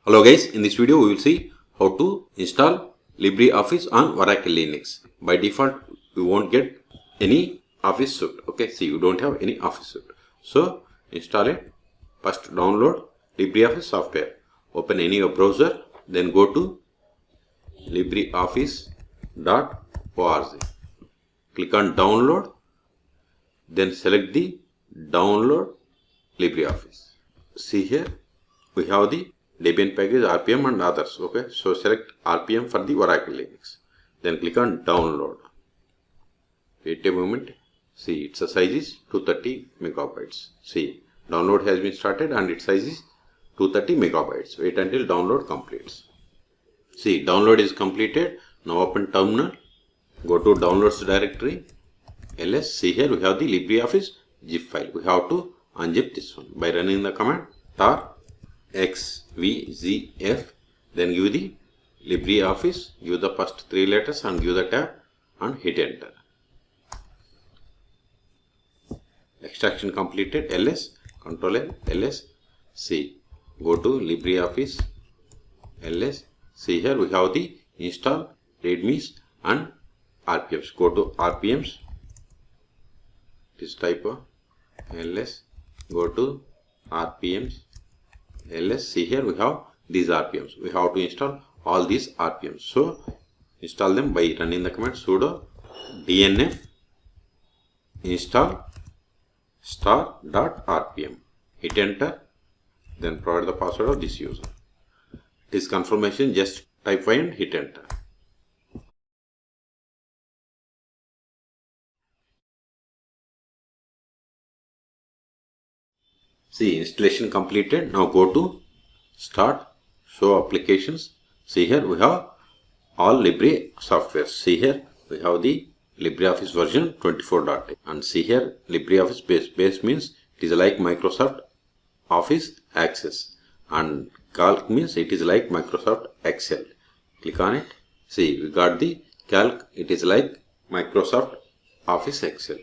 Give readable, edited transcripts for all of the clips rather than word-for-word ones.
Hello guys, in this video we will see how to install LibreOffice on Oracle Linux. By default we won't get any Office suite. Okay, see, you don't have any Office suite. So install it. First download LibreOffice software. Open any web browser, then go to LibreOffice.org. Click on download, then select the download LibreOffice. See here we have the Debian package, RPM and others. Okay, so select RPM for the Oracle Linux. Then click on download. Wait a moment. See, its size is 230 megabytes. See, download has been started and its size is 230 megabytes. Wait until download completes. See, download is completed. Now open terminal. Go to downloads directory. ls. See here we have the LibreOffice zip file. We have to unzip this one by running the command tar xvzf, then give the LibreOffice, give the first 3 letters and give the tab and hit enter. Extraction completed. ls, control L, ls, C. Go to LibreOffice, ls. See here we have the install, readmes and RPMs. Go to RPMs, this type of ls, go to RPMs, ls. See here we have these RPMs. We have to install all these RPMs. So install them by running the command sudo dnf install star.rpm. Hit enter, then provide the password of this user. It is confirmation, just type y and hit enter. See, installation completed. Now go to start, show applications. See here we have all Libre software. See here we have the LibreOffice version 24.8 and see here LibreOffice base means it is like Microsoft Office Access and Calc means it is like Microsoft Excel. Click on it. See, we got the Calc, it is like Microsoft Office Excel.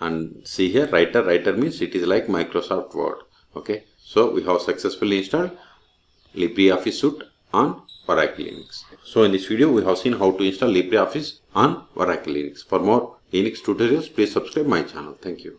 And see here writer means it is like Microsoft Word. Okay, so we have successfully installed LibreOffice suite on Oracle Linux. So in this video we have seen how to install LibreOffice on Oracle Linux. For more Linux tutorials, please subscribe my channel. Thank you.